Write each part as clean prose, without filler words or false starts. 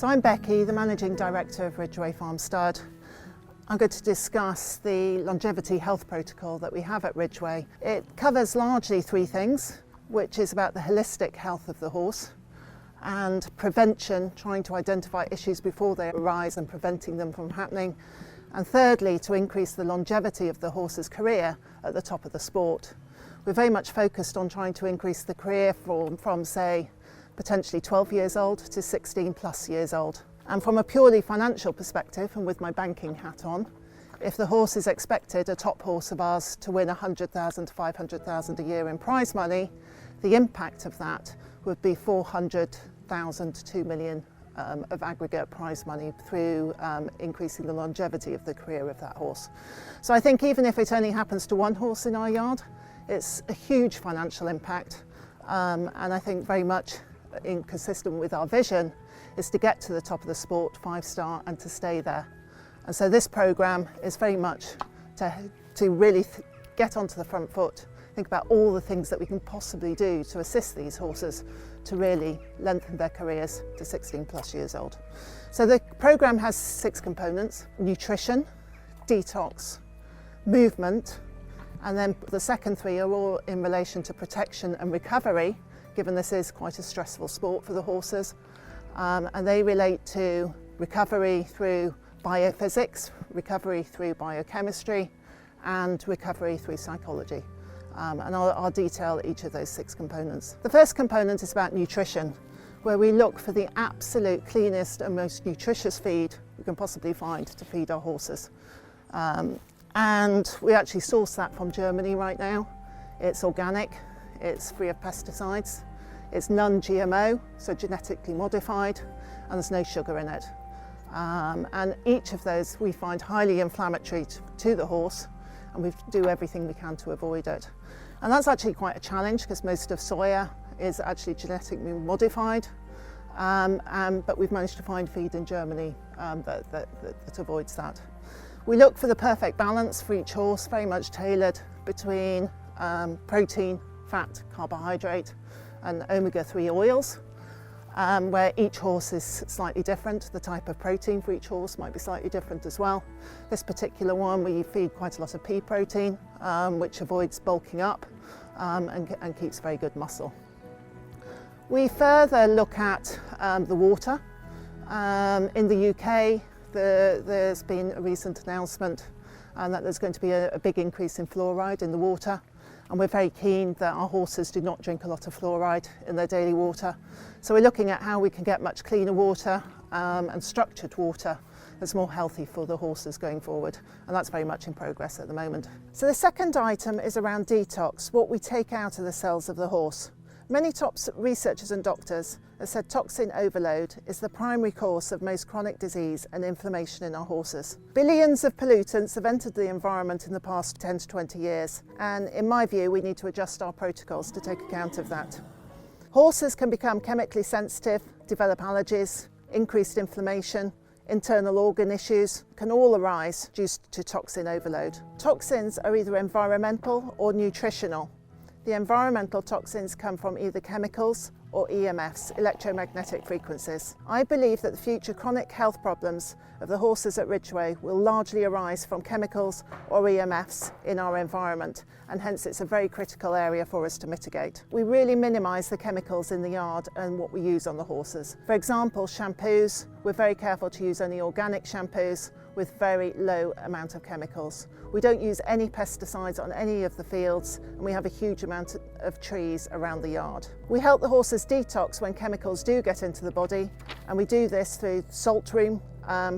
So I'm Becky, the Managing Director of Ridgeway Farm Stud. I'm going to discuss the longevity health protocol that we have at Ridgeway. It covers largely three things, which is about the holistic health of the horse and prevention, trying to identify issues before they arise and preventing them from happening. And thirdly, to increase the longevity of the horse's career at the top of the sport. We're very much focused on trying to increase the career from say, potentially 12 years old to 16 plus years old. And from a purely financial perspective, and with my banking hat on, if the horse is expected, a top horse of ours, to win 100,000 to 500,000 a year in prize money, the impact of that would be 400,000 to 2 million of aggregate prize money through increasing the longevity of the career of that horse. So I think even if it only happens to one horse in our yard, it's a huge financial impact, and I think very much consistent with our vision is to get to the top of the sport, 5-star, and to stay there. And so this programme is very much to really get onto the front foot, think about all the things that we can possibly do to assist these horses to really lengthen their careers to 16 plus years old. So the programme has 6 components: nutrition, detox, movement, and then the second 3 are all in relation to protection and recovery, given this is quite a stressful sport for the horses. And they relate to recovery through biophysics, recovery through biochemistry, and recovery through psychology. And I'll detail each of those 6 components. The first component is about nutrition, where we look for the absolute cleanest and most nutritious feed we can possibly find to feed our horses. And we actually source that from Germany right now. It's organic, it's free of pesticides, it's non-GMO, so genetically modified, and there's no sugar in it. And each of those we find highly inflammatory to the horse, and we do everything we can to avoid it. And that's actually quite a challenge because most of soya is actually genetically modified, but we've managed to find feed in Germany that avoids that. We look for the perfect balance for each horse, very much tailored between protein, fat, carbohydrate, and omega-3 oils, where each horse is slightly different. The type of protein for each horse might be slightly different as well. This particular one, we feed quite a lot of pea protein, which avoids bulking up and keeps very good muscle. We further look at the water. In the UK, there's been a recent announcement that there's going to be a big increase in fluoride in the water. And we're very keen that our horses do not drink a lot of fluoride in their daily water. So we're looking at how we can get much cleaner water and structured water that's more healthy for the horses going forward. And that's very much in progress at the moment. So the second item is around detox, what we take out of the cells of the horse. Many top researchers and doctors have said toxin overload is the primary cause of most chronic disease and inflammation in our horses. Billions of pollutants have entered the environment in the past 10 to 20 years, and in my view, we need to adjust our protocols to take account of that. Horses can become chemically sensitive, develop allergies, increased inflammation, internal organ issues can all arise due to toxin overload. Toxins are either environmental or nutritional. The environmental toxins come from either chemicals or EMFs, electromagnetic frequencies. I believe that the future chronic health problems of the horses at Ridgeway will largely arise from chemicals or EMFs in our environment, and hence it's a very critical area for us to mitigate. We really minimise the chemicals in the yard and what we use on the horses. For example, shampoos, we're very careful to use only organic shampoos with very low amount of chemicals. We don't use any pesticides on any of the fields, and we have a huge amount of trees around the yard. We help the horses detox when chemicals do get into the body, and we do this through salt room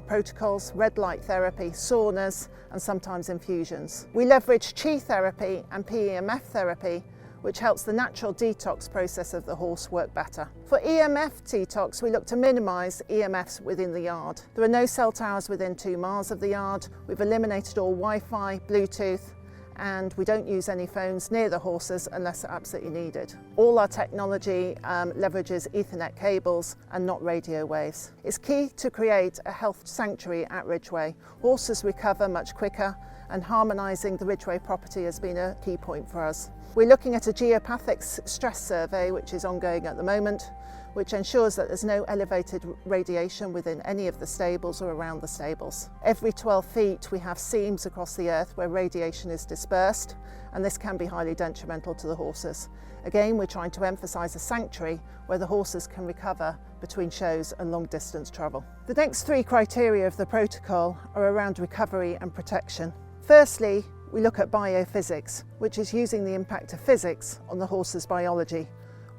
protocols, red light therapy, saunas, and sometimes infusions. We leverage chi therapy and PEMF therapy, which helps the natural detox process of the horse work better. For EMF detox, we look to minimise EMFs within the yard. There are no cell towers within 2 miles of the yard. We've eliminated all Wi-Fi, Bluetooth, and we don't use any phones near the horses unless absolutely needed. All our technology leverages Ethernet cables and not radio waves. It's key to create a health sanctuary at Ridgeway. Horses recover much quicker and harmonising the Ridgeway property has been a key point for us. We're looking at a geopathic stress survey which is ongoing at the moment, which ensures that there's no elevated radiation within any of the stables or around the stables. Every 12 feet we have seams across the earth where radiation is dispersed, and this can be highly detrimental to the horses. Again, we're trying to emphasise a sanctuary where the horses can recover between shows and long distance travel. The next three criteria of the protocol are around recovery and protection. Firstly, we look at biophysics, which is using the impact of physics on the horse's biology.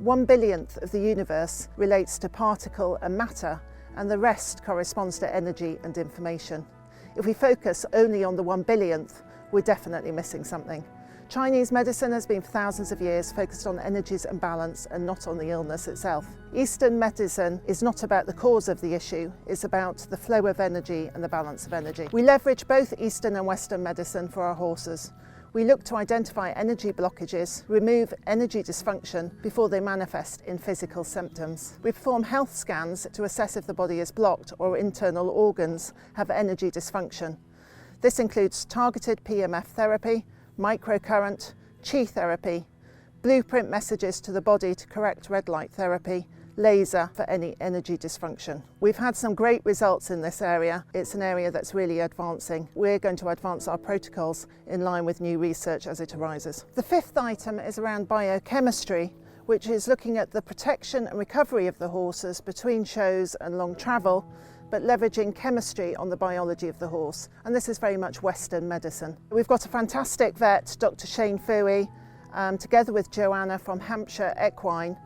1/billionth of the universe relates to particle and matter, and the rest corresponds to energy and information. If we focus only on the 1/billionth, we're definitely missing something. Chinese medicine has been for thousands of years focused on energies and balance and not on the illness itself. Eastern medicine is not about the cause of the issue, it's about the flow of energy and the balance of energy. We leverage both Eastern and Western medicine for our horses. We look to identify energy blockages, remove energy dysfunction before they manifest in physical symptoms. We perform health scans to assess if the body is blocked or internal organs have energy dysfunction. This includes targeted PMF therapy, microcurrent, chi therapy, blueprint messages to the body to correct red light therapy, laser for any energy dysfunction. We've had some great results in this area. It's an area that's really advancing. We're going to advance our protocols in line with new research as it arises. The fifth item is around biochemistry, which is looking at the protection and recovery of the horses between shows and long travel, but leveraging chemistry on the biology of the horse. And this is very much Western medicine. We've got a fantastic vet, Dr. Shane Fooey, together with Joanna from Hampshire Equine,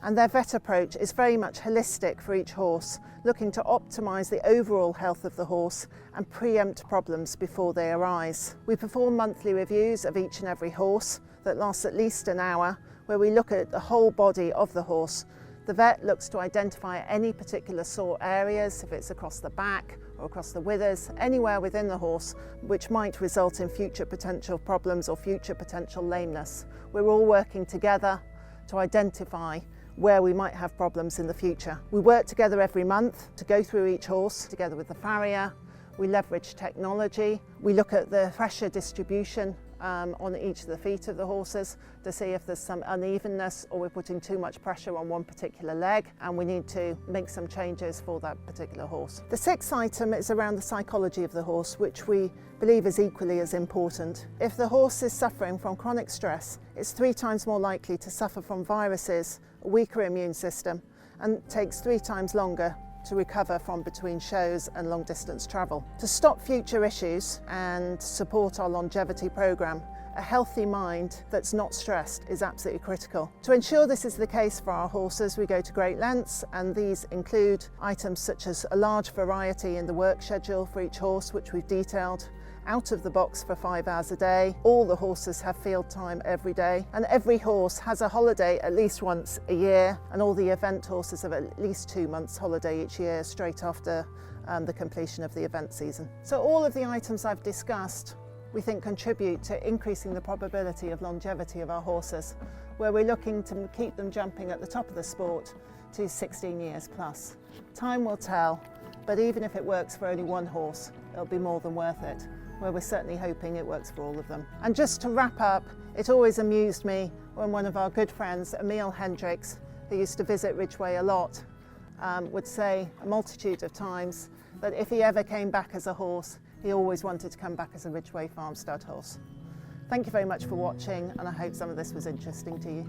and their vet approach is very much holistic for each horse, looking to optimise the overall health of the horse and preempt problems before they arise. We perform monthly reviews of each and every horse that lasts at least an hour, where we look at the whole body of the horse. The vet looks to identify any particular sore areas, if it's across the back or across the withers, anywhere within the horse, which might result in future potential problems or future potential lameness. We're all working together to identify where we might have problems in the future. We work together every month to go through each horse together with the farrier. We leverage technology. We look at the pressure distribution on each of the feet of the horses to see if there's some unevenness or we're putting too much pressure on one particular leg and we need to make some changes for that particular horse. The sixth item is around the psychology of the horse, which we believe is equally as important. If the horse is suffering from chronic stress, it's 3 times more likely to suffer from viruses, a weaker immune system, and takes 3 times longer to recover from between shows and long distance travel. To stop future issues and support our longevity programme, a healthy mind that's not stressed is absolutely critical. To ensure this is the case for our horses, we go to great lengths, and these include items such as a large variety in the work schedule for each horse, which we've detailed, out of the box for 5 hours a day. All the horses have field time every day, and every horse has a holiday at least once a year, and all the event horses have at least 2 months holiday each year straight after the completion of the event season. So all of the items I've discussed we think contribute to increasing the probability of longevity of our horses, where we're looking to keep them jumping at the top of the sport to 16 years plus. Time will tell, but even if it works for only one horse, it'll be more than worth it, where we're certainly hoping it works for all of them. And just to wrap up, it always amused me when one of our good friends, Emil Hendricks, who used to visit Ridgeway a lot, would say a multitude of times that if he ever came back as a horse, he always wanted to come back as a Ridgeway Farm stud horse. Thank you very much for watching, and I hope some of this was interesting to you.